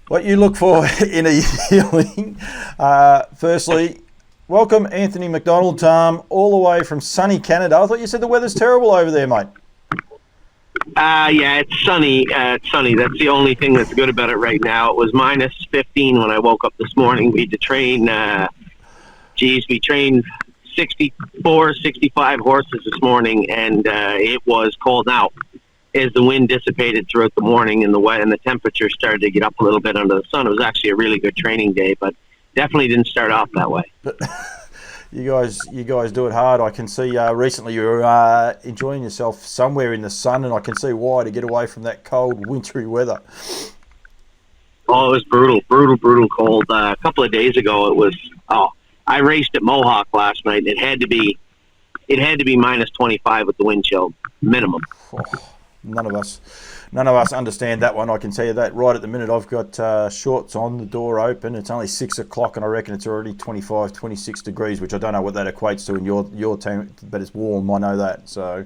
What you look for in a yearling. Firstly, welcome Anthony MacDonald, all the way from sunny Canada. I thought you said the weather's terrible over there, mate. Yeah, it's sunny. It's sunny. That's the only thing that's good about it right now. It was minus 15 when I woke up this morning. We had to train, we trained 64, 65 horses this morning, and it was cold out. As the wind dissipated throughout the morning and the temperature started to get up a little bit under the sun, it was actually a really good training day, but definitely didn't start off that way. You guys do it hard. I can see recently you were enjoying yourself somewhere in the sun, and I can see why, to get away from that cold, wintry weather. Oh, it was brutal cold. A couple of days ago, it was. I raced at Mohawk last night. It had to be minus 25 with the wind chill minimum. Oh, none of us understand that one. I can tell you that right at the minute. I've got shorts on, the door open. It's only 6 o'clock, and I reckon it's already 25, 26 degrees, which I don't know what that equates to in your team, but it's warm. I know that. So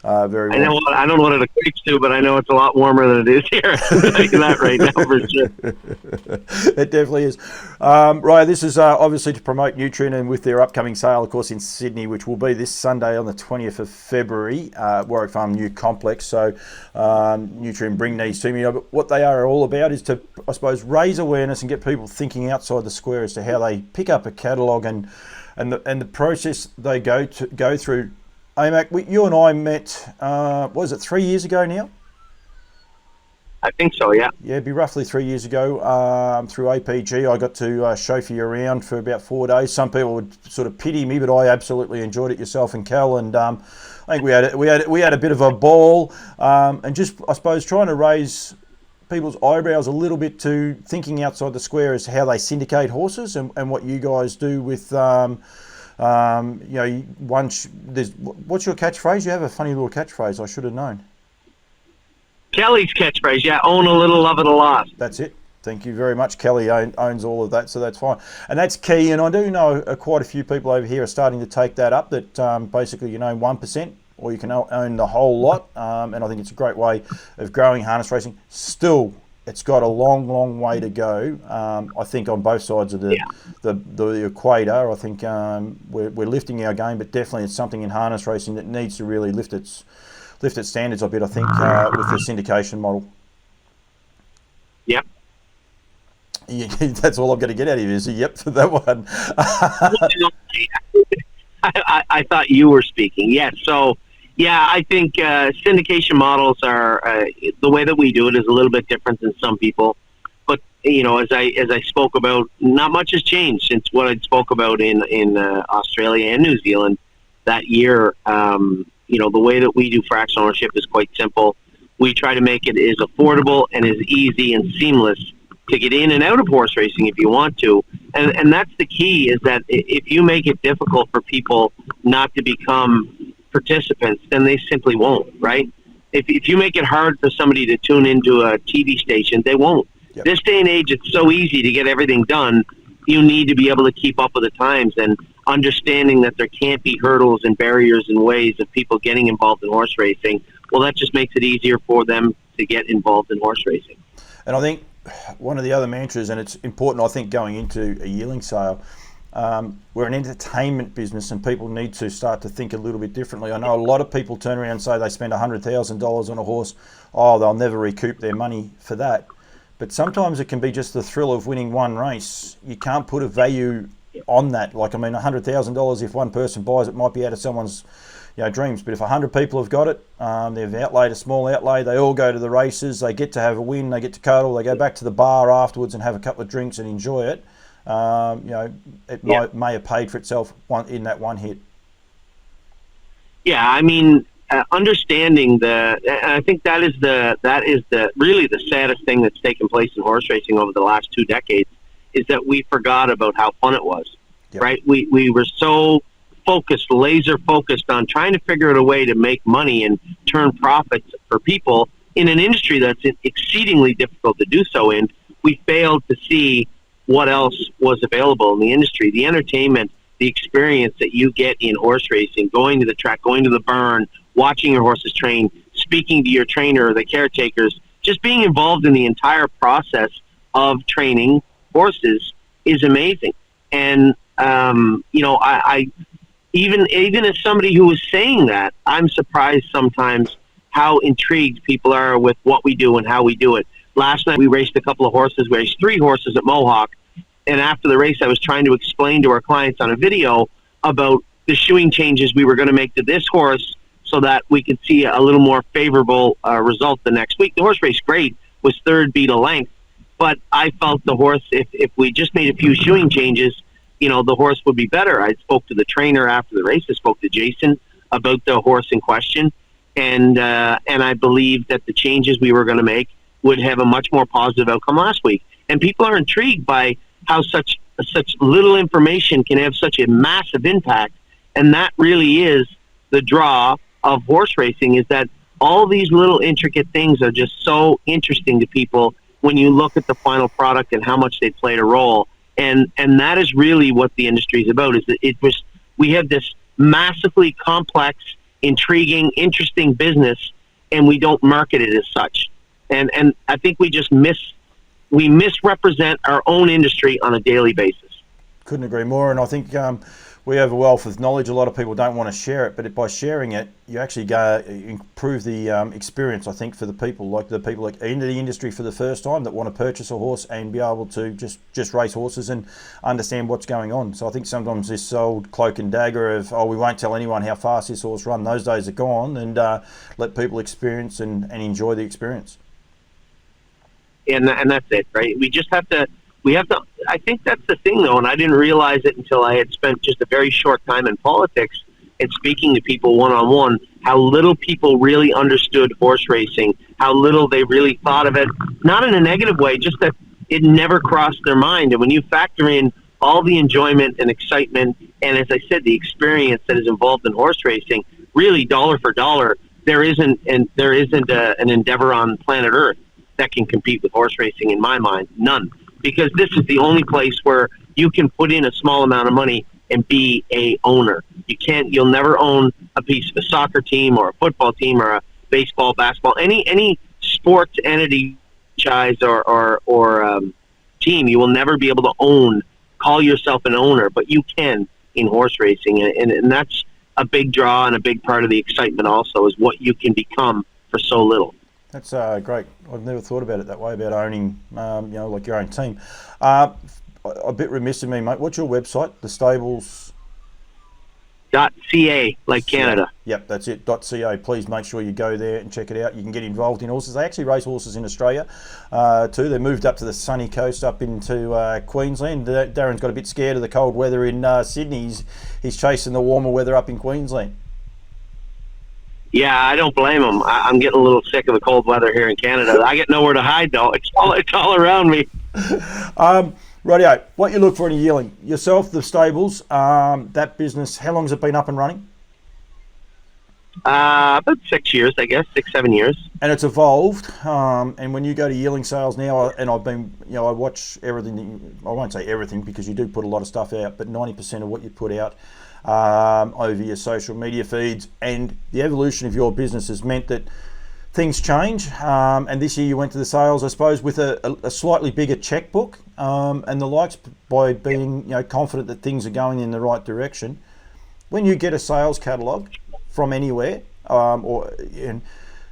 very warm. I don't know what it equates to, but I know it's a lot warmer than it is here. I'm telling you that right now for sure. It definitely is. Right, this is obviously to promote Nutrien, and with their upcoming sale, of course, in Sydney, which will be this Sunday on the 20th of February, Warwick Farm New Complex. So Nutrien bring these to me. But what they are all about is to, I suppose, raise awareness and get people thinking outside the square as to how they pick up a catalogue and the process they go through. Hey, Mac, you and I met, what was it, 3 years ago now? I think so, yeah. Yeah, it'd be roughly 3 years ago. Through APG, I got to chauffeur you around for about 4 days. Some people would sort of pity me, but I absolutely enjoyed it, yourself and Cal, and I think we had a bit of a ball, and just, I suppose, trying to raise people's eyebrows a little bit to thinking outside the square as to how they syndicate horses and what you guys do with. What's your catchphrase? You have a funny little catchphrase. I should have known. Kelly's catchphrase, yeah, own a little, love it a lot. That's it. Thank you very much. Kelly owns all of that, so that's fine. And that's key. And I do know quite a few people over here are starting to take that up, that basically you own 1%, or you can own the whole lot. And I think it's a great way of growing harness racing. Still, it's got a long way to go. I think on both sides of the equator. I think we're lifting our game, but definitely it's something in harness racing that needs to really lift its standards a bit, I think, with the syndication model. Yep. Yeah, that's all I'm going to get out of you is a yep for that one. I thought you were speaking. Yes. So, yeah, I think syndication models are the way that we do it is a little bit different than some people. But as I spoke about, not much has changed since what I spoke about in Australia and New Zealand that year. The way that we do fractional ownership is quite simple. We try to make it as affordable and as easy and seamless to get in and out of horse racing if you want to. And that's the key, is that if you make it difficult for people not to become participants, then they simply won't, right? If you make it hard for somebody to tune into a TV station, they won't. Yep. This day and age, it's so easy to get everything done. You need to be able to keep up with the times, and understanding that there can't be hurdles and barriers and ways of people getting involved in horse racing. Well, that just makes it easier for them to get involved in horse racing. And I think one of the other mantras, and it's important, I think, going into a yearling sale, we're an entertainment business and people need to start to think a little bit differently. I know a lot of people turn around and say they spend $100,000 on a horse. Oh, they'll never recoup their money for that. But sometimes it can be just the thrill of winning one race. You can't put a value on that. Like, I mean, $100,000, if one person buys it, might be out of someone's dreams. But if 100 people have got it, they've outlaid a small outlay, they all go to the races, they get to have a win, they get to cuddle, they go back to the bar afterwards and have a couple of drinks and enjoy it. It may have paid for itself in that one hit. Yeah, I mean, understanding I think that is really the saddest thing that's taken place in horse racing over the last 2 decades, is that we forgot about how fun it was. Yep. Right? We were so laser focused on trying to figure out a way to make money and turn profits for people in an industry that's exceedingly difficult to do so in. We failed to see what else was available in the industry. The entertainment, the experience that you get in horse racing, going to the track, going to the burn, watching your horses train, speaking to your trainer or the caretakers, just being involved in the entire process of training horses is amazing. And I even as somebody who is saying that, I'm surprised sometimes how intrigued people are with what we do and how we do it. Last night we raced a couple of horses. We raced 3 horses at Mohawk, and after the race, I was trying to explain to our clients on a video about the shoeing changes we were going to make to this horse so that we could see a little more favorable result the next week. The horse raced great, was third, beat a length, but I felt the horse, if we just made a few shoeing changes, the horse would be better. I spoke to the trainer after the race. I spoke to Jason about the horse in question, and I believe that the changes we were going to make would have a much more positive outcome last week. And people are intrigued by how such little information can have such a massive impact, and that really is the draw of horse racing, is that all these little intricate things are just so interesting to people when you look at the final product and how much they played a role. And that is really what the industry is about, is that we have this massively complex, intriguing, interesting business, and we don't market it as such. And I think we just misrepresent our own industry on a daily basis. Couldn't agree more. And I think we have a wealth of knowledge. A lot of people don't want to share it, but by sharing it, you actually improve the experience, I think, for the people into the industry for the first time that want to purchase a horse and be able to just race horses and understand what's going on. So I think sometimes this old cloak and dagger of, we won't tell anyone how fast this horse run, those days are gone, and let people experience and enjoy the experience. And that's it, right? We have to, I think that's the thing, though, and I didn't realize it until I had spent just a very short time in politics and speaking to people one-on-one, how little people really understood horse racing, how little they really thought of it, not in a negative way, just that it never crossed their mind. And when you factor in all the enjoyment and excitement, and as I said, the experience that is involved in horse racing, really dollar for dollar, there isn't an endeavor on planet Earth that can compete with horse racing, in my mind. None. Because this is the only place where you can put in a small amount of money and be a owner. You'll never own a piece of a soccer team or a football team or a baseball, basketball, any sports entity, franchise or team. You will never be able to call yourself an owner, but you can in horse racing. And that's a big draw and a big part of the excitement also, is what you can become for so little. That's great. I've never thought about it that way, about owning, like your own team. A bit remiss of me, mate. What's your website? The Stables. .ca, like Canada. Yep, that's it. .ca. Please make sure you go there and check it out. You can get involved in horses. They actually race horses in Australia too. They moved up to the sunny coast, up into Queensland. Darren's got a bit scared of the cold weather in Sydney. He's chasing the warmer weather up in Queensland. Yeah, I don't blame him. I'm getting a little sick of the cold weather here in Canada. I get nowhere to hide, though. It's all around me. Rightio, what you look for in a yearling? Yourself, the stables, that business, how long has it been up and running? About 6 years, I guess, 6-7 years. And it's evolved. And when you go to yearling sales now, and I've been, I watch everything. I won't say everything because you do put a lot of stuff out, but 90% of what you put out over your social media feeds, and the evolution of your business has meant that things change. And this year you went to the sales, I suppose, with a slightly bigger checkbook and the likes, by being confident that things are going in the right direction. When you get a sales catalogue from anywhere, how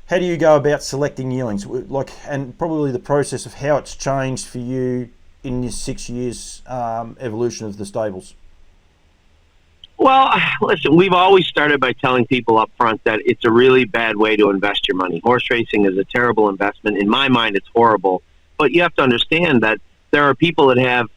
do you go about selecting yearlings? And probably the process of how it's changed for you in this 6 years evolution of the stables. Well, listen, we've always started by telling people up front that it's a really bad way to invest your money. Horse racing is a terrible investment. In my mind, it's horrible. But you have to understand that there are people that have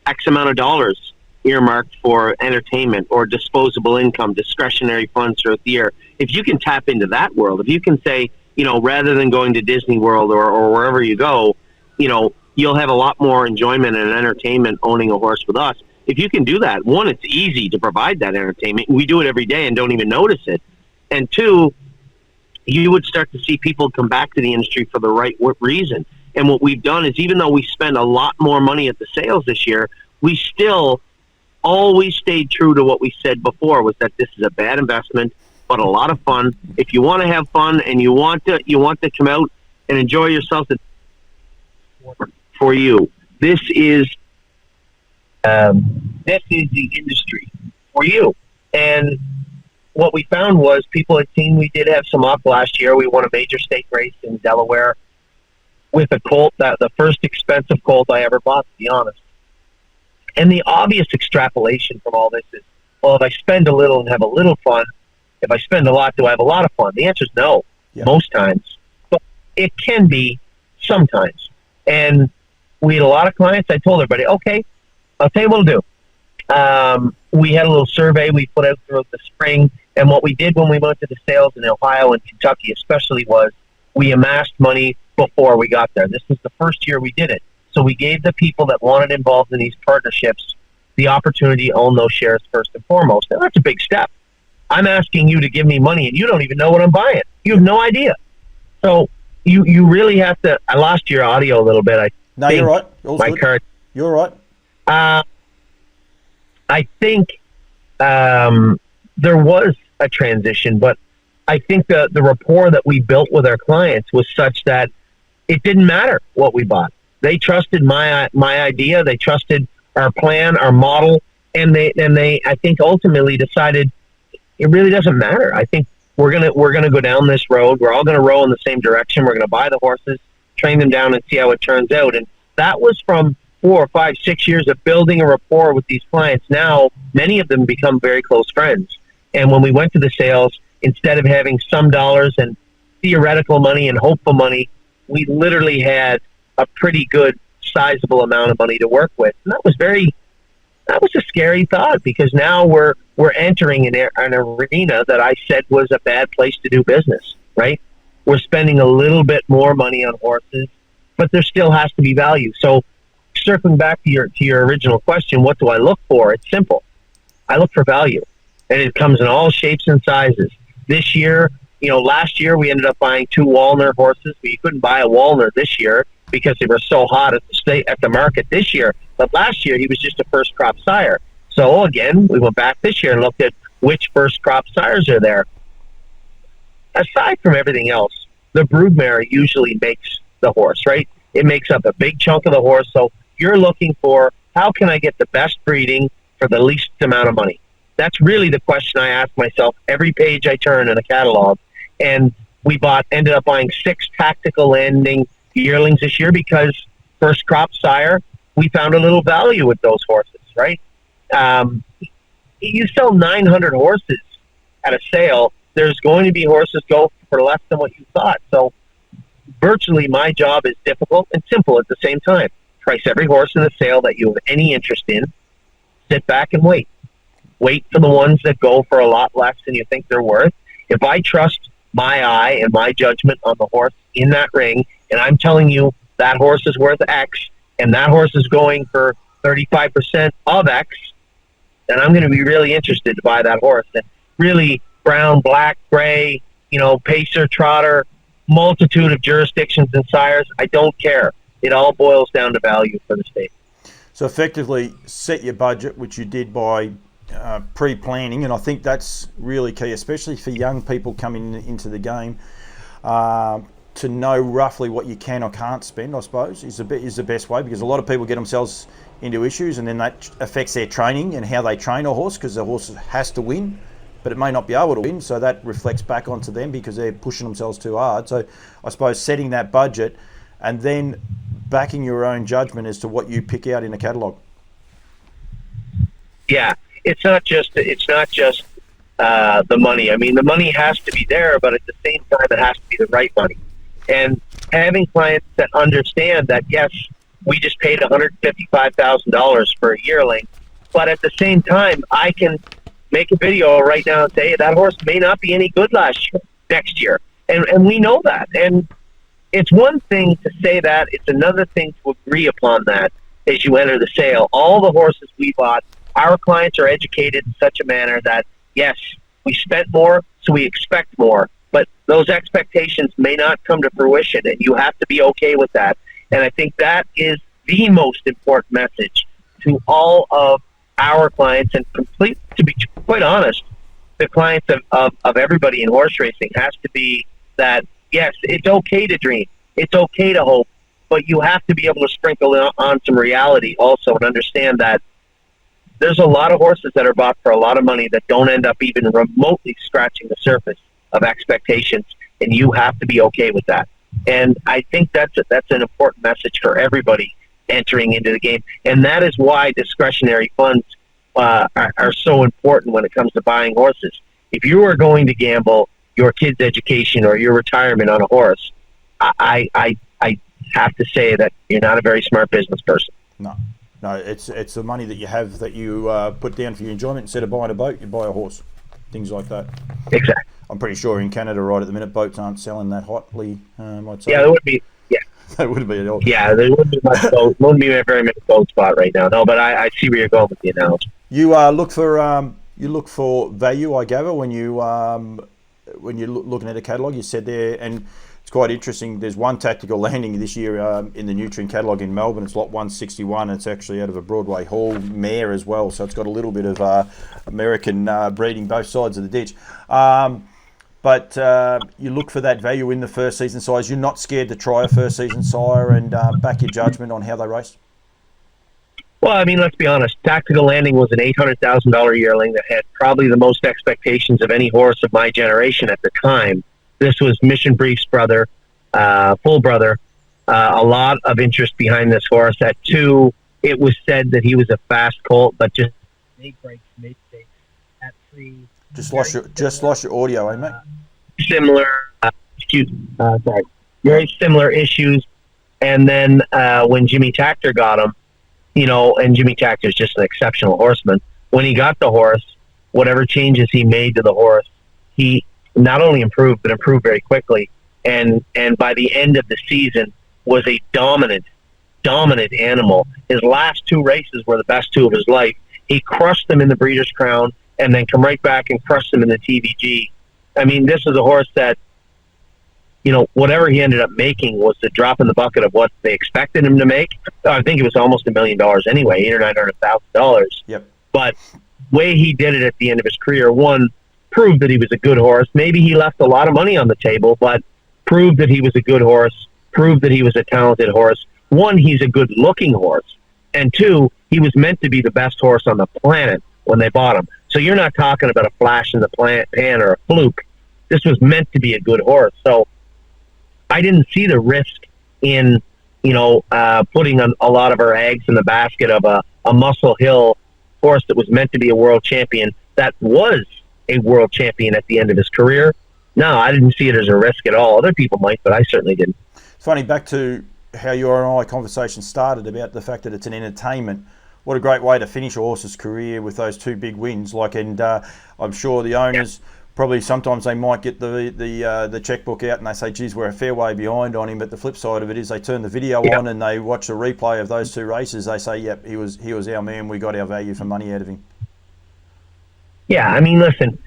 X amount of dollars earmarked for entertainment or disposable income, discretionary funds throughout the year. If you can tap into that world, if you can say, rather than going to Disney World or wherever you go, you'll have a lot more enjoyment and entertainment owning a horse with us. If you can do that, one, it's easy to provide that entertainment. We do it every day and don't even notice it. And two, you would start to see people come back to the industry for the right reason. And what we've done is, even though we spend a lot more money at the sales this year, we still always stayed true to what we said before, was that this is a bad investment, but a lot of fun. If you want to have fun and you want to come out and enjoy yourself for you. This is the industry for you. And what we found was people had seen we did have some luck last year. We won a major stake race in Delaware with a colt, the first expensive colt I ever bought, to be honest. And the obvious extrapolation from all this is, well, if I spend a little and have a little fun, if I spend a lot, do I have a lot of fun? The answer is no, most times. But it can be sometimes. And we had a lot of clients. I told everybody, okay, I'll tell you what we'll do. We had a little survey we put out throughout the spring. And what we did when we went to the sales in Ohio and Kentucky especially was we amassed money before we got there. This was the first year we did it. So we gave the people that wanted involved in these partnerships the opportunity to own those shares first and foremost. And that's a big step. I'm asking you to give me money and you don't even know what I'm buying. You have no idea. So you really have to. I lost your audio a little bit. No, you're right. My card. You're right. I think there was a transition, but I think the rapport that we built with our clients was such that it didn't matter what we bought. They trusted my idea. They trusted our plan, our model, and they I think ultimately decided it really doesn't matter. I think we're gonna go down this road. We're all gonna row in the same direction. We're gonna buy the horses, train them down, and see how it turns out. And that was from 4 or 5, 6 years of building a rapport with these clients. Now many of them become very close friends. And when we went to the sales, instead of having some dollars and theoretical money and hopeful money, we literally had a pretty good sizable amount of money to work with. And that was a scary thought, because now we're entering an arena that I said was a bad place to do business, right? We're spending a little bit more money on horses, but there still has to be value. So circling back to your original question, what do I look for? It's simple. I look for value, and it comes in all shapes and sizes. This year, last year we ended up buying 2 Walner horses. We couldn't buy a Walner this year because they were so hot at the market this year. But last year he was just a first crop sire. So again, we went back this year and looked at which first crop sires are there. Aside from everything else, the broodmare usually makes the horse, right? It makes up a big chunk of the horse. So you're looking for, how can I get the best breeding for the least amount of money? That's really the question I ask myself every page I turn in a catalog. And we ended up buying 6 tactical landing yearlings this year because first crop sire, we found a little value with those horses, right? You sell 900 horses at a sale, there's going to be horses go for less than what you thought. So virtually my job is difficult and simple at the same time. Price every horse in the sale that you have any interest in. Sit back and wait. Wait for the ones that go for a lot less than you think they're worth. If I trust my eye and my judgment on the horse in that ring, and I'm telling you that horse is worth X, and that horse is going for 35% of X, then I'm going to be really interested to buy that horse. And really, brown, black, gray, pacer, trotter, multitude of jurisdictions and sires, I don't care. It all boils down to value for the state. So effectively, set your budget, which you did by pre-planning, and I think that's really key, especially for young people coming into the game, to know roughly what you can or can't spend, I suppose, is the best way, because a lot of people get themselves into issues, and then that affects their training and how they train a horse, because the horse has to win, but it may not be able to win, so that reflects back onto them because they're pushing themselves too hard. So I suppose setting that budget and then backing your own judgment as to what you pick out in a catalogue. Yeah. It's not just the money. I mean, the money has to be there, but at the same time, it has to be the right money. And having clients that understand that, yes, we just paid $155,000 for a yearling, but at the same time, I can make a video right now and say, hey, that horse may not be any good next year. And we know that. And it's one thing to say that. It's another thing to agree upon that as you enter the sale. All the horses we bought, our clients are educated in such a manner that, yes, we spent more, so we expect more. But those expectations may not come to fruition, and you have to be okay with that. And I think that is the most important message to all of our clients, and to be quite honest, the clients of everybody in horse racing has to be that, yes, it's okay to dream. It's okay to hope. but you have to be able to sprinkle on some reality also and understand that there's a lot of horses that are bought for a lot of money that don't end up even remotely scratching the surface of expectations, and you have to be okay with that. And I think that's an important message for everybody entering into the game, and that is why discretionary funds are so important when it comes to buying horses. If you are going to gamble your kid's education or your retirement on a horse, I have to say that you're not a very smart business person. No, it's the money that you have that you put down for your enjoyment. Instead of buying a boat, you buy a horse, things like that. Exactly. I'm pretty sure in Canada right at the minute boats aren't selling that hotly. I'd say. Yeah, there would be. Yeah, that would be at all. Yeah, there wouldn't be much boat. Wouldn't be very many boat spot right now. No, but I see where you're going with the analogy. You look for value, I gather, when you're looking at a catalogue. You said there, and it's quite interesting. There's one tactical landing this year in the Nutrien catalogue in Melbourne. It's lot 161. It's actually out of a Broadway Hall mare as well, so it's got a little bit of American breeding both sides of the ditch. But you look for that value in the first season sires. You're not scared to try a first season sire and back your judgment on how they race? Well, I mean, let's be honest. Tactical Landing was an $800,000 yearling that had probably the most expectations of any horse of my generation at the time. This was Mission Brief's brother, full brother. A lot of interest behind this horse. At 2, it was said that he was a fast colt, but just made breaks, made mistakes. At 3, just lost your audio, eh, mate? Similar issues. Very similar issues. And then when Jimmy Takter got him, and Jimmy Takter is just an exceptional horseman. When he got the horse, whatever changes he made to the horse, he not only improved, but improved very quickly. And by the end of the season, was a dominant animal. His last 2 races were the best 2 of his life. He crushed them in the Breeders' Crown, and then come right back and crush them in the TVG. I mean, this is a horse that, whatever he ended up making was the drop in the bucket of what they expected him to make. I think it was almost $1 million anyway, $800,000 or $900,000. Yep. But way he did it at the end of his career, one, proved that he was a good horse. Maybe he left a lot of money on the table, but proved that he was a good horse, proved that he was a talented horse. One, he's a good-looking horse. And 2, he was meant to be the best horse on the planet when they bought him. So you're not talking about a flash in the pan or a fluke. This was meant to be a good horse. So I didn't see the risk in, putting a lot of our eggs in the basket of a Muscle Hill horse that was meant to be a world champion, that was a world champion at the end of his career. No, I didn't see it as a risk at all. Other people might, but I certainly didn't. It's funny, back to how your and I conversation started about the fact that it's an entertainment. What a great way to finish a horse's career with those 2 big wins. And I'm sure the owners probably sometimes they might get the checkbook out and they say, geez, we're a fair way behind on him. But the flip side of it is they turn the video on and they watch a replay of those 2 races. They say, yep, he was our man. We got our value for money out of him. Yeah, I mean, listen,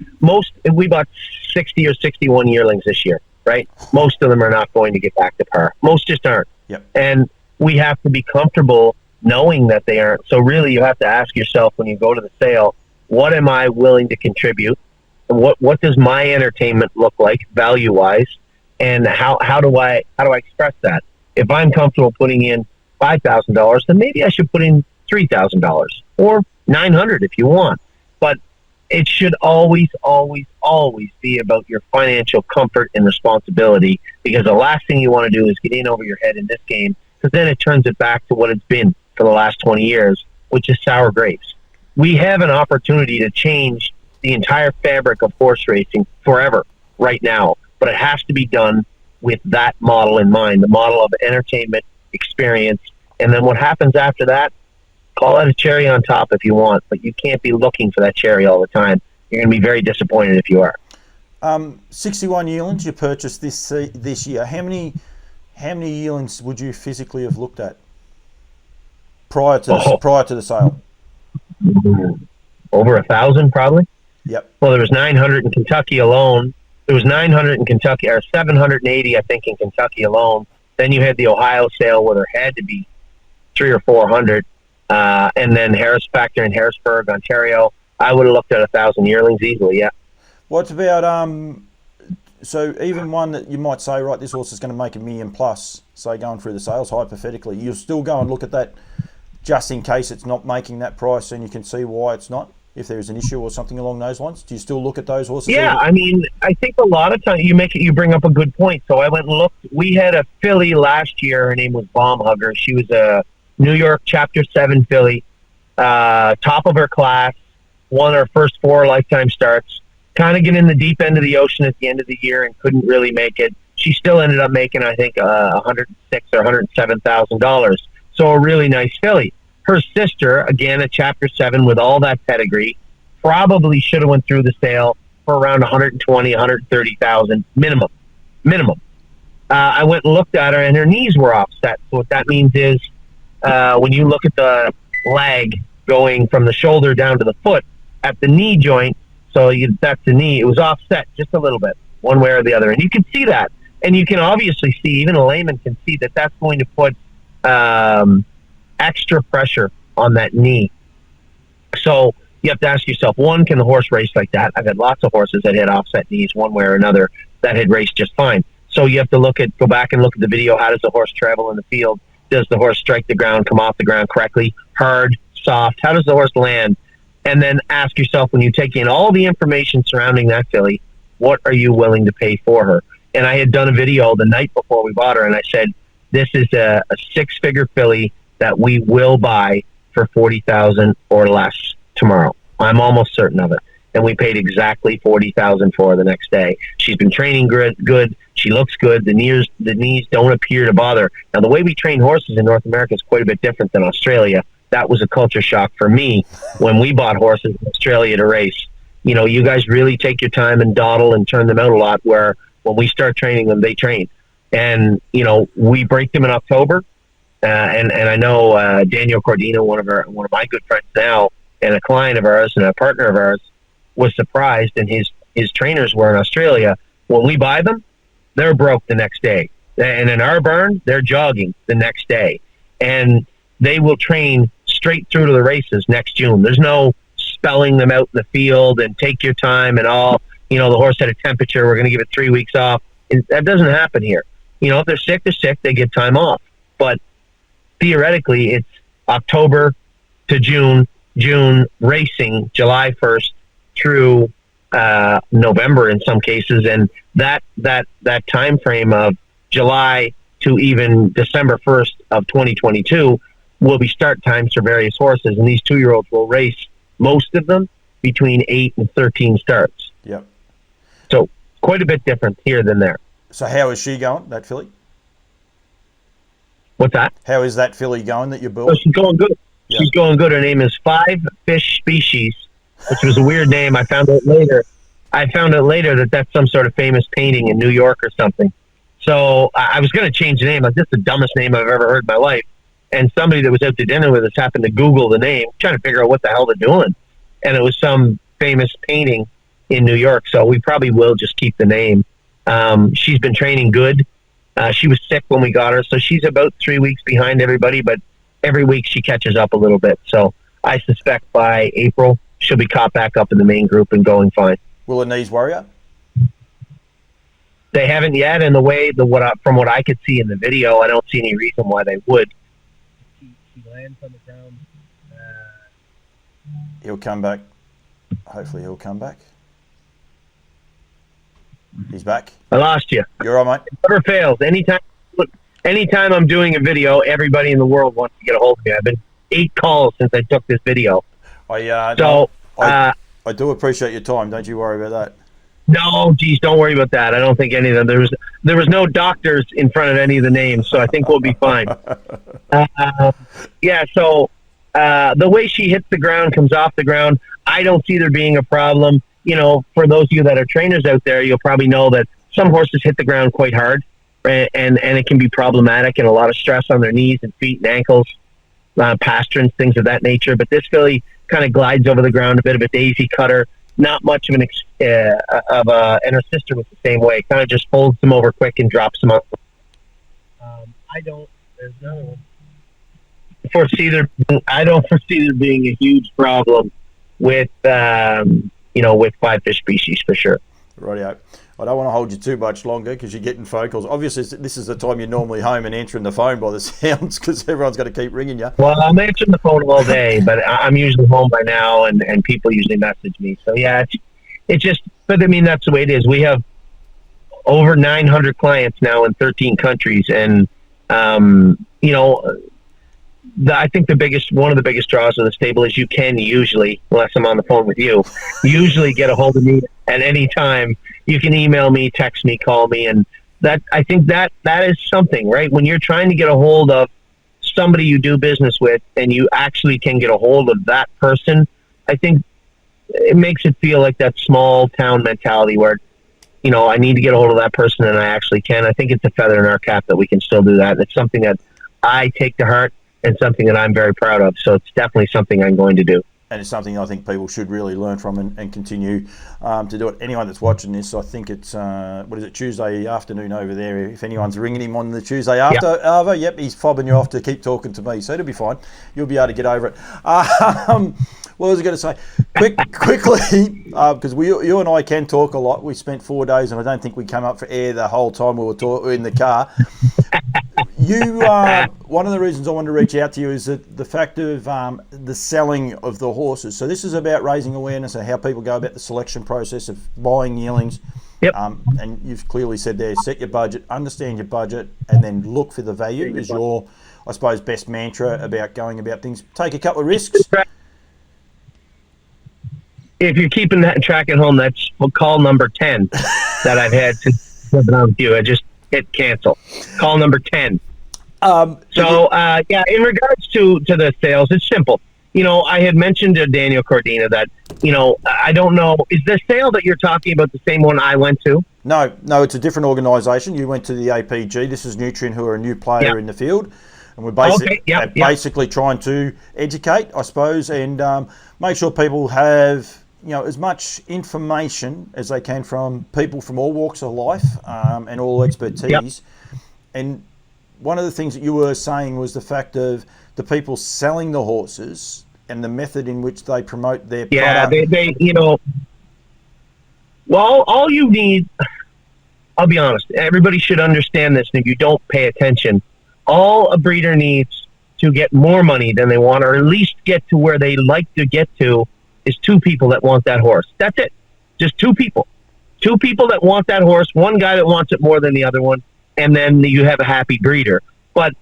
we bought 60 or 61 yearlings this year, right? Most of them are not going to get back to par. Most just aren't. Yep. And we have to be comfortable knowing that they aren't. So really you have to ask yourself when you go to the sale, what am I willing to contribute? What does my entertainment look like value-wise? And how do I express that? If I'm comfortable putting in $5,000, then maybe I should put in $3,000 or $900 if you want. But it should always, always, always be about your financial comfort and responsibility, because the last thing you want to do is get in over your head in this game, because then it turns it back to what it's been for the last 20 years, which is sour grapes. We have an opportunity to change the entire fabric of horse racing forever right now, but it has to be done with that model in mind, the model of entertainment, experience, and then what happens after that, call it a cherry on top if you want, but you can't be looking for that cherry all the time. You're going to be very disappointed if you are. 61 yearlings you purchased this year. How many yearlings would you physically have looked at prior to the sale? Over 1,000 probably. Yep. Well, there was 900 in Kentucky alone. There was 900 in Kentucky, or 780, I think, in Kentucky alone. Then you had the Ohio sale where there had to be 300 or 400. And then Harris factor in Harrisburg, Ontario. I would have looked at 1,000 yearlings easily, yeah. What about So even one that you might say, right, this horse is going to make $1 million plus, say going through the sales hypothetically, you'll still go and look at that just in case it's not making that price, and you can see why it's not. If there's an issue or something along those lines, do you still look at those horses? Yeah, I mean, I think a lot of times you bring up a good point. So I went and looked. We had a filly last year. Her name was Bomb Hugger. She was a New York Chapter 7 filly, top of her class, won her first 4 lifetime starts, kind of get in the deep end of the ocean at the end of the year and couldn't really make it. She still ended up making, I think, $106,000 or $107,000. So a really nice filly. Her sister, again, a Chapter 7 with all that pedigree, probably should have went through the sale for around 120, 130,000 minimum. I went and looked at her, and her knees were offset. So what that means is when you look at the leg going from the shoulder down to the foot at the knee joint, that's the knee, it was offset just a little bit, one way or the other. And you can see that. And you can obviously see, even a layman can see that that's going to put extra pressure on that knee. So you have to ask yourself, one, can the horse race like that? I've had lots of horses that had offset knees one way or another that had raced just fine. So you have to go back and look at the video. How does the horse travel in the field? Does the horse strike the ground, come off the ground correctly? Hard, soft? How does the horse land? And then ask yourself, when you take in all the information surrounding that filly, what are you willing to pay for her? And I had done a video the night before we bought her, and I said, this is a 6-figure filly that we will buy for $40,000 or less tomorrow. I'm almost certain of it. And we paid exactly $40,000 for her the next day. She's been training good. She looks good. The knees don't appear to bother. Now, the way we train horses in North America is quite a bit different than Australia. That was a culture shock for me when we bought horses in Australia to race. You know, you guys really take your time and dawdle and turn them out a lot, where when we start training them, they train. And, you know, we break them in October. And I know Daniel Cordino, one of my good friends now, and a client of ours and a partner of ours, was surprised, and his trainers were in Australia. When we buy them, they're broke the next day. And in our barn, they're jogging the next day. And they will train straight through to the races next June. There's no spelling them out in the field and take your time and all. You know, the horse had a temperature, we're going to give it 3 weeks off. That doesn't happen here. You know, if they're sick, they get time off. But theoretically, it's October to June racing, July 1st through November in some cases, and that time frame of July to even December 1st of 2022 will be start times for various horses, and these 2-year-olds will race, most of them, between 8 and 13 starts. Yep. So quite a bit different here than there. So how is she going, that filly? What's that? How is that filly going that you built? Oh, she's going good. Yeah. She's going good. Her name is Five Fish Species, which was a weird name. I found out later that that's some sort of famous painting in New York or something. So I was going to change the name. Like, this is the dumbest name I've ever heard in my life. And somebody that was out to dinner with us happened to Google the name, trying to figure out what the hell they're doing. And it was some famous painting in New York. So we probably will just keep the name. She's been training good. She was sick when we got her, so she's about 3 weeks behind everybody, but every week she catches up a little bit. So I suspect by April she'll be caught back up in the main group and going fine. Will her knees worry you? They haven't yet, and from what I could see in the video, I don't see any reason why they would. She lands on the ground. He'll come back. Hopefully he'll come back. He's back. I lost you. You're all right, mate. It never fails. Anytime I'm doing a video, everybody in the world wants to get a hold of me. I've been 8 calls since I took this video. I do appreciate your time. Don't you worry about that. No, geez, don't worry about that. I don't think any of them. There was no doctors in front of any of the names, so I think we'll be fine. Yeah. So the way she hits the ground, comes off the ground, I don't see there being a problem. You know, for those of you that are trainers out there, you'll probably know that some horses hit the ground quite hard, and it can be problematic and a lot of stress on their knees and feet and ankles, pasterns, things of that nature. But this filly kind of glides over the ground, a bit of a daisy cutter, not much of and her sister was the same way, kind of just folds them over quick and drops them up. There's another one. I don't foresee there being a huge problem with, with Five Fish Species for sure. Rightio. I don't want to hold you too much longer because you're getting phone calls. Obviously, this is the time you're normally home and answering the phone by the sounds because everyone's going to keep ringing you. Well, I'm answering the phone all day, but I'm usually home by now, and people usually message me. So, yeah, it's just, but I mean, that's the way it is. We have over 900 clients now in 13 countries, and, you know, I think one of the biggest draws of the stable is you can usually, unless I'm on the phone with you, usually get a hold of me at any time. You can email me, text me, call me, and that I think that is something, right? When you're trying to get a hold of somebody you do business with and you actually can get a hold of that person, I think it makes it feel like that small town mentality where, you know, I need to get a hold of that person and I actually can. I think it's a feather in our cap that we can still do that. It's something that I take to heart and something that I'm very proud of. So it's definitely something I'm going to do. And it's something I think people should really learn from and continue to do it. Anyone that's watching this, I think it's, Tuesday afternoon over there. If anyone's ringing him on the Tuesday after, yep, he's fobbing you off to keep talking to me. So it'll be fine. You'll be able to get over it. What was I going to say? Quickly, because you and I can talk a lot. We spent 4 days, and I don't think we came up for air the whole time we were in the car. One of the reasons I wanted to reach out to you is that the fact of the selling of the horses. So this is about raising awareness of how people go about the selection process of buying yearlings. Yep. And you've clearly said there, set your budget, understand your budget, and then look for the value is your, I suppose, best mantra about going about things. Take a couple of risks. If you're keeping that track at home, that's call number 10 that I've had since I've been on with you. I just hit cancel. Call number 10. In regards to the sales, it's simple. You know, I had mentioned to Daniel Cordina that, you know, I don't know, is the sale that you're talking about the same one I went to? No, it's a different organisation. You went to the APG. This is Nutrien, who are a new player in the field. And we're basically trying to educate, I suppose, and make sure people have, you know, as much information as they can from people from all walks of life and all expertise. Yep. And one of the things that you were saying was the fact of the people selling the horses and the method in which they promote their product. Yeah, they you know, well, all you need, I'll be honest, everybody should understand this, and if you don't pay attention, all a breeder needs to get more money than they want, or at least get to where they like to get to, is 2 people that want that horse. That's it. Just 2 people. 2 people that want that horse, one guy that wants it more than the other one, and then you have a happy breeder. But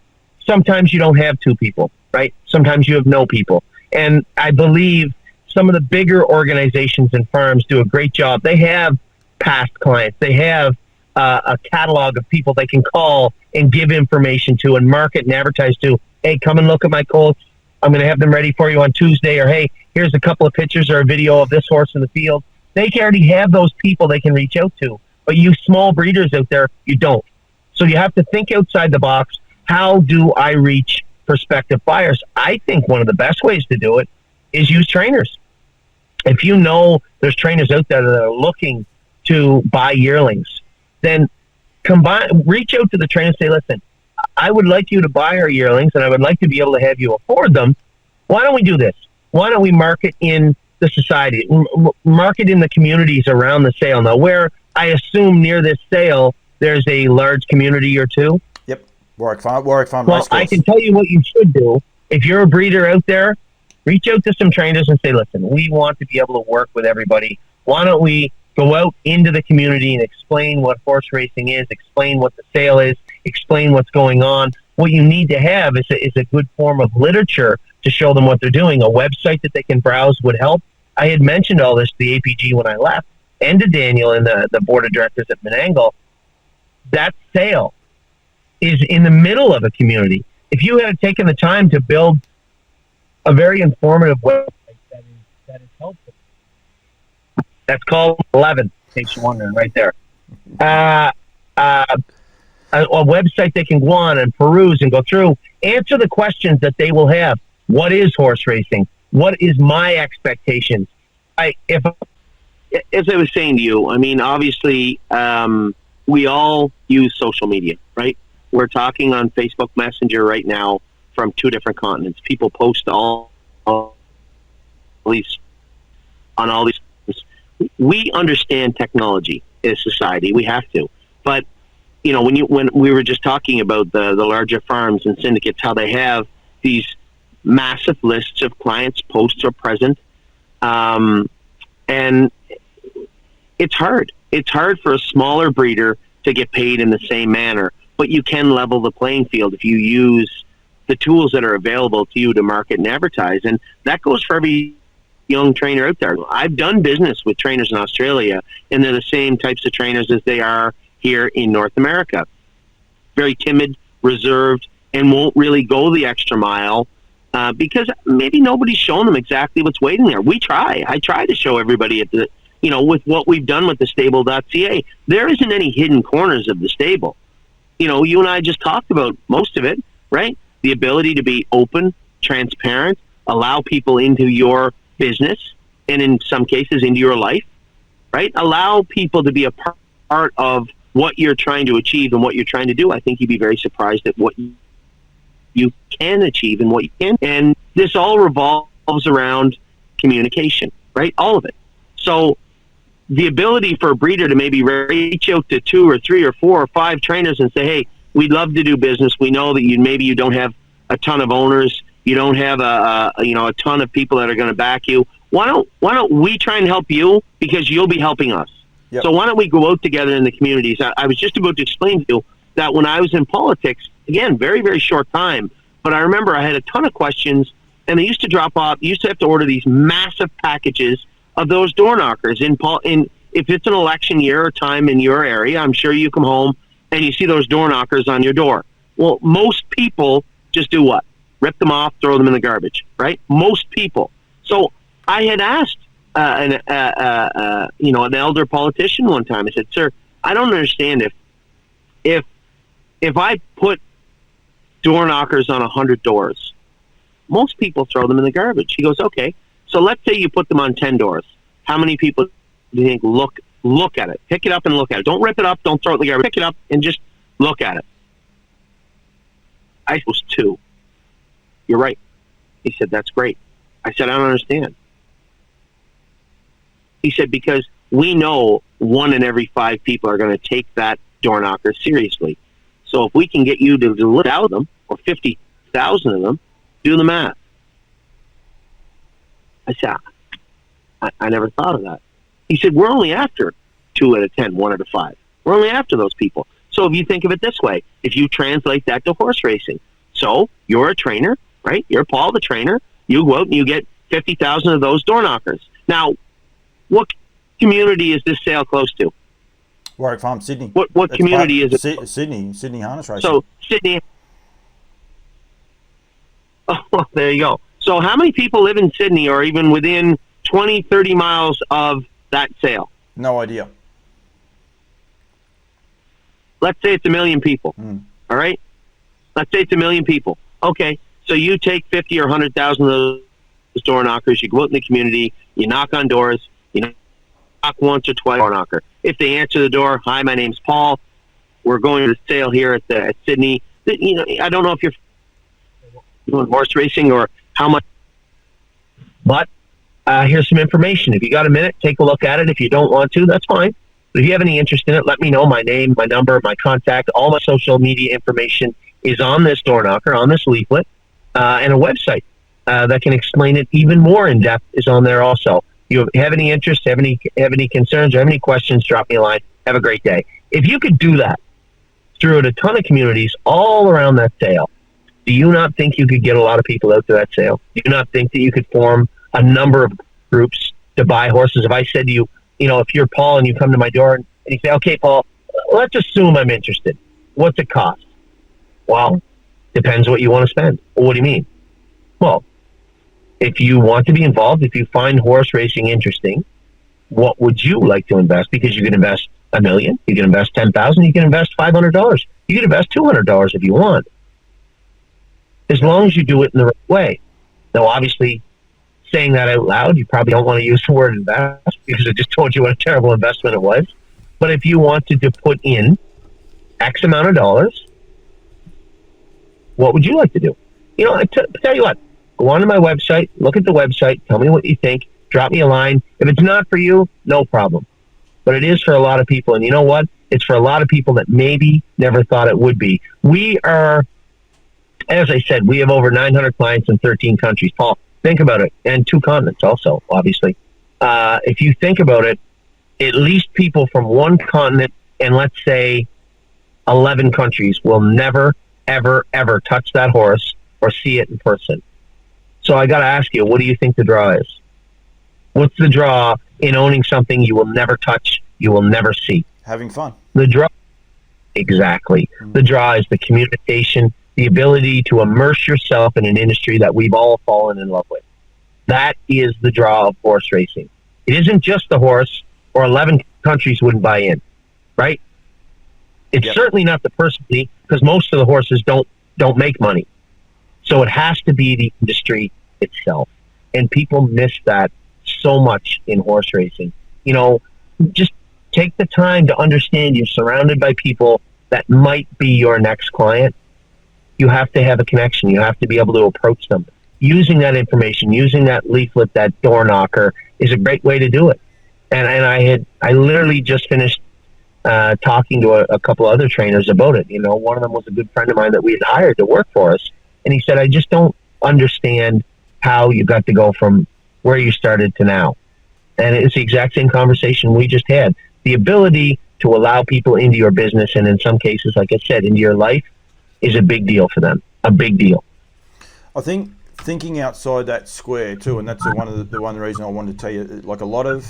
sometimes you don't have 2 people, right? Sometimes you have no people. And I believe some of the bigger organizations and farms do a great job. They have past clients. They have a catalog of people they can call and give information to and market and advertise to. Hey, come and look at my colts. I'm going to have them ready for you on Tuesday. Or, hey, here's a couple of pictures or a video of this horse in the field. They already have those people they can reach out to. But you small breeders out there, you don't. So you have to think outside the box. How do I reach prospective buyers? I think one of the best ways to do it is use trainers. If you know there's trainers out there that are looking to buy yearlings, then reach out to the trainer and say, listen, I would like you to buy our yearlings and I would like to be able to have you afford them. Why don't we do this? Why don't we market in the society, market in the communities around the sale? Now, where I assume near this sale, there's a large community or 2. Yep. Warwick Farm. Well, I can tell you what you should do. If you're a breeder out there, reach out to some trainers and say, listen, we want to be able to work with everybody. Why don't we go out into the community and explain what horse racing is, explain what the sale is, explain what's going on. What you need to have is a good form of literature to show them what they're doing. A website that they can browse would help. I had mentioned all this to the APG when I left, and to Daniel and the board of directors at Menangle. That sale is in the middle of a community. If you had taken the time to build a very informative website that is helpful, that's called 11, in case you're wondering, right there. A website they can go on and peruse and go through, answer the questions that they will have. What is horse racing? What is my expectations? As I was saying to you, I mean, obviously, we all use social media, right? We're talking on Facebook Messenger right now from 2 different continents. People post all these on all these. We understand technology. as society. We have to. But, you know, when we were just talking about the larger farms and syndicates, how they have these massive lists of clients, post or present, and it's hard. It's hard for a smaller breeder to get paid in the same manner, but you can level the playing field if you use the tools that are available to you to market and advertise. And that goes for every young trainer out there. I've done business with trainers in Australia, and they're the same types of trainers as they are here in North America. Very timid, reserved, and won't really go the extra mile because maybe nobody's shown them exactly what's waiting there. We try. I try to show everybody at the, you know, with what we've done with the stable.ca, there isn't any hidden corners of the stable. You know, you and I just talked about most of it, right? The ability to be open, transparent, allow people into your business, and in some cases into your life, right? Allow people to be a part of what you're trying to achieve and what you're trying to do. I think you'd be very surprised at what you can achieve and what you can. And this all revolves around communication, right? All of it. So the ability for a breeder to maybe reach out to 2 or 3 or 4 or 5 trainers and say, hey, we'd love to do business. We know that you don't have a ton of owners. You don't have a ton of people that are going to back you. Why don't we try and help you, because you'll be helping us? Yep. So why don't we go out together in the communities? I was just about to explain to you that when I was in politics, again, very, very short time, but I remember I had a ton of questions, and they used to drop off. You used to have to order these massive packages of those door knockers. In if it's an election year or time in your area, I'm sure you come home and you see those door knockers on your door. Well, most people just do what? Rip them off, throw them in the garbage, right? Most people. So I had asked an elder politician one time. I said, sir, I don't understand if I put door knockers on 100 doors, most people throw them in the garbage. He goes, okay, so let's say you put them on 10 doors. How many people do you think look at it? Pick it up and look at it. Don't rip it up. Don't throw it in the garbage. Pick it up and just look at it. I was 2. You're right. He said, that's great. I said, I don't understand. He said, because we know 1 in every 5 people are going to take that door knocker seriously. So if we can get you to deliver out of them, or 50,000 of them, do the math. I said, I never thought of that. He said, we're only after 2 out of 10, 1 out of 5. We're only after those people. So if you think of it this way, if you translate that to horse racing, so you're a trainer, right? You're Paul, the trainer. You go out and you get 50,000 of those door knockers. Now, what community is this sale close to? Warwick Farm, Sydney. What community is it? Sydney harness racing. So Sydney. Oh, well, there you go. So how many people live in Sydney or even within 20, 30 miles of that sale? No idea. Let's say it's 1 million people. All right? Let's say it's 1 million people. Okay, so you take 50 or 100,000 of those door knockers, you go out in the community, you knock on doors, you knock once or twice door knocker. If they answer the door, hi, my name's Paul. We're going to the sale here at Sydney. You know, I don't know if you're doing horse racing or how much, but here's some information. If you got a minute, take a look at it. If you don't want to, that's fine. But if you have any interest in it, let me know. My name, my number, my contact, all my social media information is on this door knocker, on this leaflet, and a website that can explain it even more in depth is on there also. You have any interest, have any concerns, or have any questions, drop me a line. Have a great day. If you could do that throughout a ton of communities all around that sale, do you not think you could get a lot of people out to that sale? Do you not think that you could form a number of groups to buy horses? If I said to you, you know, if you're Paul and you come to my door and you say, okay, Paul, let's assume I'm interested. What's it cost? Well, depends what you want to spend. Well, what do you mean? Well, if you want to be involved, if you find horse racing interesting, what would you like to invest? Because you can invest $1 million, you can invest $10,000, you can invest $500, you can invest $200 if you want, as long as you do it in the right way. Now, obviously, saying that out loud, you probably don't want to use the word invest because I just told you what a terrible investment it was. But if you wanted to put in X amount of dollars, what would you like to do? You know, I tell you what, go on to my website, look at the website, tell me what you think, drop me a line. If it's not for you, no problem. but it is for a lot of people. And you know what? It's for a lot of people that maybe never thought it would be. We are, as I said, we have over 900 clients in 13 countries. Paul, think about it. And 2 continents also, obviously. If you think about it, at least people from one continent and let's say 11 countries will never, ever, ever touch that horse or see it in person. So I got to ask you, what do you think the draw is? What's the draw in owning something you will never touch, you will never see? Having fun. The draw, exactly. The draw is the communication, the ability to immerse yourself in an industry that we've all fallen in love with. That is the draw of horse racing. It isn't just the horse, or 11 countries wouldn't buy in, right? It's certainly not the person, because most of the horses don't make money. So it has to be the industry itself. And people miss that so much in horse racing. You know, just take the time to understand you're surrounded by people that might be your next client. You have to have a connection. You have to be able to approach them. Using that information, using that leaflet, that door knocker is a great way to do it. And I literally just finished talking to a couple other trainers about it. You know, one of them was a good friend of mine that we had hired to work for us. And he said, I just don't understand how you got to go from where you started to now. And it's the exact same conversation we just had. The ability to allow people into your business, and in some cases, like I said, into your life, is a big deal for them. A big deal. I think thinking outside that square too, and that's one of the reason I wanted to tell you, like a lot of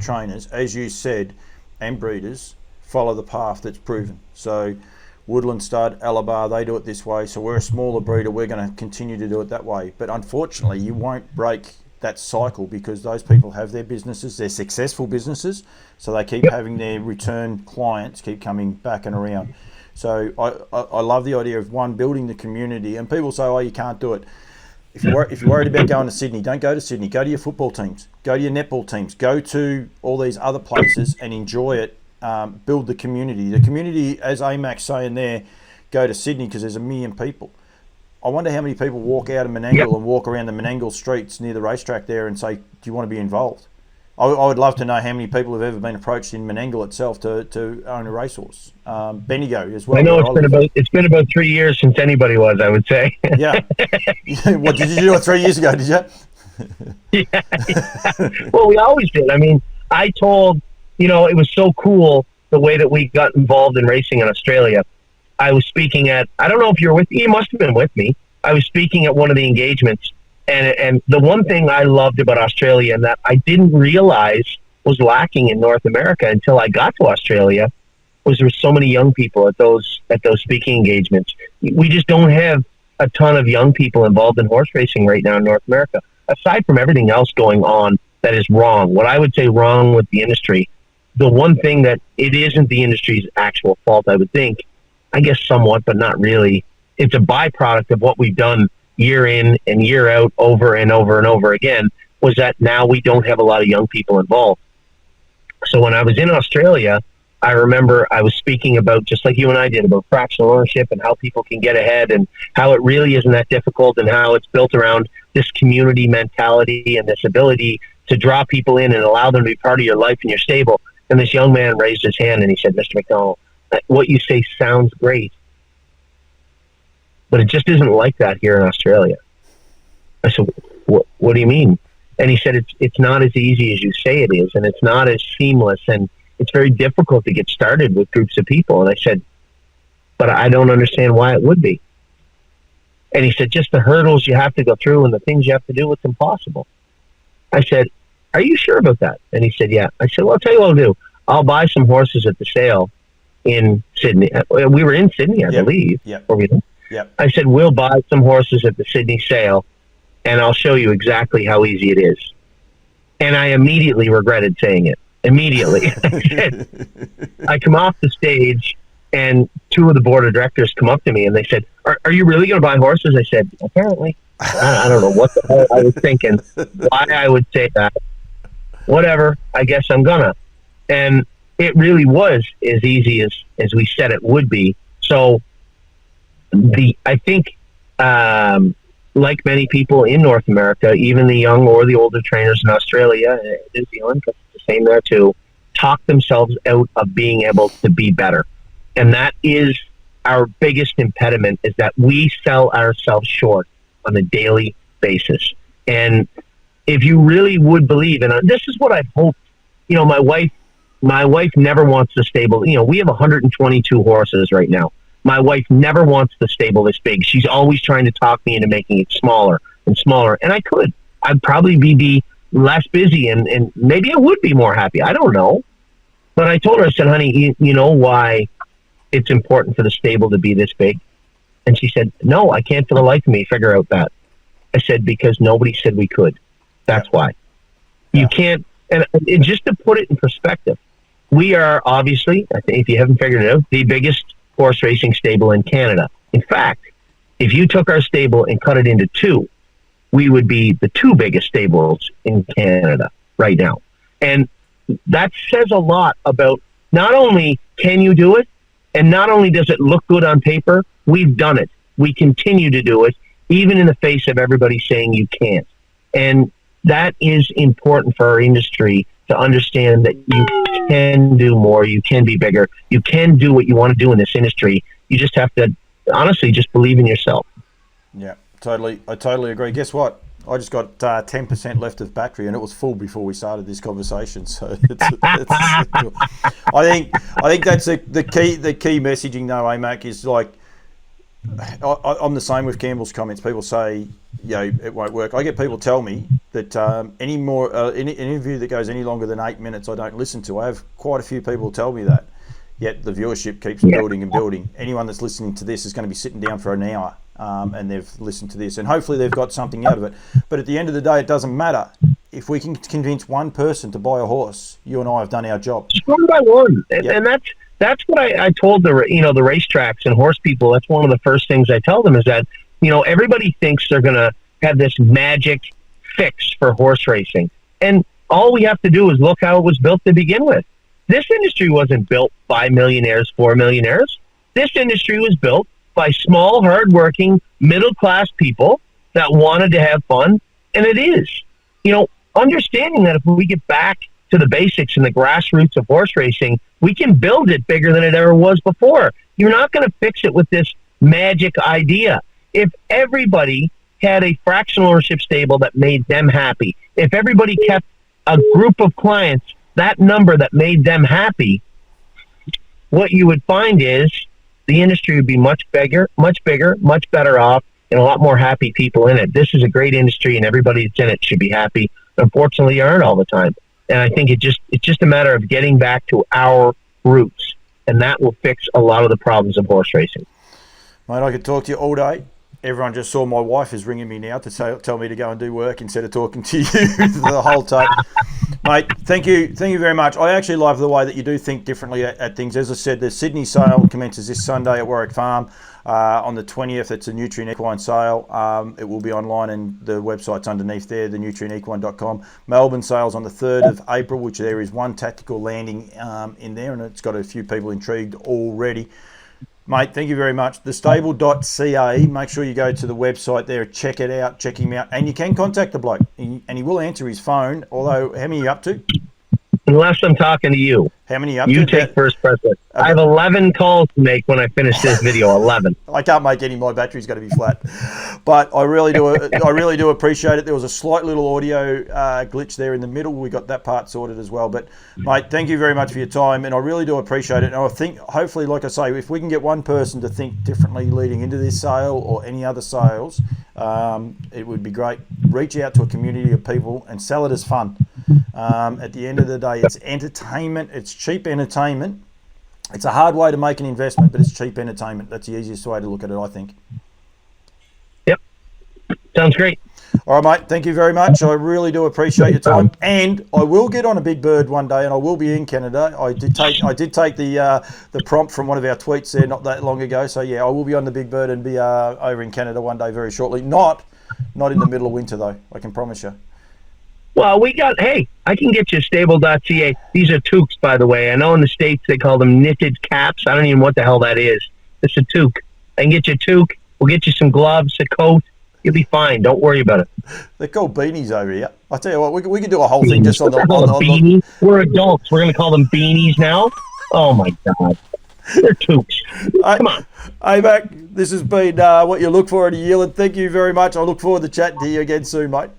trainers, as you said, and breeders, follow the path that's proven. So Woodland Stud, Alabar, they do it this way. So we're a smaller breeder. We're going to continue to do it that way. But unfortunately, you won't break that cycle because those people have their businesses, they're successful businesses. So they keep having their return clients keep coming back and around. So I love the idea of building the community. And people say, oh, you can't do it. If you're worried about going to Sydney, don't go to Sydney. Go to your football teams. Go to your netball teams. Go to all these other places and enjoy it. Build the community. The community, as AMAC's saying there, go to Sydney because there's 1 million people. I wonder how many people walk out of Menangle and walk around the Menangle streets near the racetrack there and say, do you want to be involved? I would love to know how many people have ever been approached in Menangle itself to own a racehorse. Bendigo as well. I know it's been about 3 years since anybody was, I would say. Yeah. What, did you do it 3 years ago, did you? Yeah. Well, we always did. I mean, I told, you know, it was so cool the way that we got involved in racing in Australia. I was speaking at, I don't know if you were with me, you must have been with me. I was speaking at one of the engagements. And the one thing I loved about Australia and that I didn't realize was lacking in North America until I got to Australia was there were so many young people at those speaking engagements. We just don't have a ton of young people involved in horse racing right now in North America, aside from everything else going on that is wrong. What I would say wrong with the industry, the one thing that it isn't the industry's actual fault, I would think, I guess somewhat, but not really. It's a byproduct of what we've done year in and year out over and over and over again, was that now we don't have a lot of young people involved. So when I was in Australia, I remember I was speaking about, just like you and I did, about fractional ownership and how people can get ahead and how it really isn't that difficult and how it's built around this community mentality and this ability to draw people in and allow them to be part of your life and your stable. And this young man raised his hand and he said, Mr. MacDonald, what you say sounds great, but it just isn't like that here in Australia. I said, what do you mean? And he said, it's not as easy as you say it is, and it's not as seamless, and it's very difficult to get started with groups of people. And I said, but I don't understand why it would be. And he said, just the hurdles you have to go through and the things you have to do, it's impossible. I said, are you sure about that? And he said, yeah. I said, well, I'll tell you what I'll do. I'll buy some horses at the sale in Sydney. We were in Sydney, I believe. Yeah. Yep. I said, we'll buy some horses at the Sydney sale, and I'll show you exactly how easy it is. And I immediately regretted saying it. Immediately. I come off the stage, and 2 of the board of directors come up to me, and they said, are you really going to buy horses? I said, apparently. I don't know what the hell I was thinking, why I would say that. Whatever, I guess I'm gonna. And it really was as easy as we said it would be. So I think, like many people in North America, even the young or the older trainers in Australia and New Zealand, because it's the same there too, talk themselves out of being able to be better. And that is our biggest impediment, is that we sell ourselves short on a daily basis. And if you really would believe, and this is what I've hoped, my wife never wants the stable. We have 122 horses right now. My wife never wants the stable this big. She's always trying to talk me into making it smaller and smaller. And I'd probably be less busy and maybe I would be more happy. I don't know. But I told her, I said, honey, you know why it's important for the stable to be this big? And she said, no, I can't for the life of me figure out that. I said, because nobody said we could. That's why. You can't, and just to put it in perspective, we are obviously, I think if you haven't figured it out, the biggest horse racing stable in Canada. In fact, if you took our stable and cut it into two, we would be the two biggest stables in Canada right now. And that says a lot about not only can you do it, and not only does it look good on paper, we've done it. We continue to do it, even in the face of everybody saying you can't. And that is important for our industry to understand that you can do more, you can be bigger, you can do what you want to do in this industry. You just have to, honestly, just believe in yourself. Yeah, totally. I totally agree. Guess what? I just got 10% left of battery, and it was full before we started this conversation. So I think that's the key. The key messaging, though, Mac, is like I'm the same with Campbell's comments. People say, it won't work. I get people tell me that any interview that goes any longer than 8 minutes, I don't listen to. I have quite a few people tell me that. Yet the viewership keeps building and building. Anyone that's listening to this is going to be sitting down for an hour. And they've listened to this, and hopefully they've got something out of it. But at the end of the day, it doesn't matter. If we can convince one person to buy a horse, you and I have done our job. Just one by one, and that's what I told the racetracks and horse people. That's one of the first things I tell them is that everybody thinks they're going to have this magic fix for horse racing, and all we have to do is look how it was built to begin with. This industry wasn't built by millionaires for millionaires. This industry was built by small, hardworking, middle-class people that wanted to have fun, and it is. Understanding that if we get back to the basics and the grassroots of horse racing, we can build it bigger than it ever was before. You're not going to fix it with this magic idea. If everybody had a fractional ownership stable that made them happy, if everybody kept a group of clients, that number that made them happy, what you would find is the industry would be much bigger, much better off, and a lot more happy people in it. This is a great industry, and everybody that's in it should be happy. Unfortunately, you aren't all the time. And I think it's just a matter of getting back to our roots, and that will fix a lot of the problems of horse racing. Mate, I could talk to you all day. Everyone just saw my wife is ringing me now to tell me to go and do work instead of talking to you the whole time. Mate, thank you very much. I actually love the way that you do think differently at things. As I said, the Sydney sale commences this Sunday at Warwick Farm on the 20th. It's a Nutrient Equine sale. It will be online, and the website's underneath there, thenutrienequine.com. Melbourne sale's on the 3rd of April, which there is one tactical landing in there, and it's got a few people intrigued already. Mate, thank you very much. Thestable.ca, make sure you go to the website there, check it out, check him out, and you can contact the bloke, and he will answer his phone, although, how many are you up to? Unless I'm talking to you. How many are you up to? You take first precedent. I have 11 calls to make when I finish this video, 11. I can't make any, my battery's going to be flat. But I really do appreciate it. There was a slight little audio glitch there in the middle. We got that part sorted as well. But, mate, thank you very much for your time, and I really do appreciate it. And I think, hopefully, like I say, if we can get one person to think differently leading into this sale or any other sales, it would be great. Reach out to a community of people and sell it as fun. At the end of the day, it's entertainment. It's cheap entertainment. It's a hard way to make an investment, but it's cheap entertainment. That's the easiest way to look at it, I think. Yep. Sounds great. All right, mate. Thank you very much. I really do appreciate your time. And I will get on a big bird one day, and I will be in Canada. I did take the prompt from one of our tweets there not that long ago. So, yeah, I will be on the big bird and be over in Canada one day very shortly. Not in the middle of winter, though. I can promise you. Well, I can get you stable.ca. These are toques, by the way. I know in the States they call them knitted caps. I don't even know what the hell that is. It's a toque. I can get you a toque. We'll get you some gloves, a coat, You'll be fine. Don't worry about it. They're called beanies over here. I tell you what, we could do a whole thing just on the beanies. We're adults. We're going to call them beanies now. Oh my God, they're tooks. Come on. Hey, Mac, this has been what you look for at a Yearling. Thank you very much. I look forward to chatting to you again soon, mate.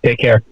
Take care.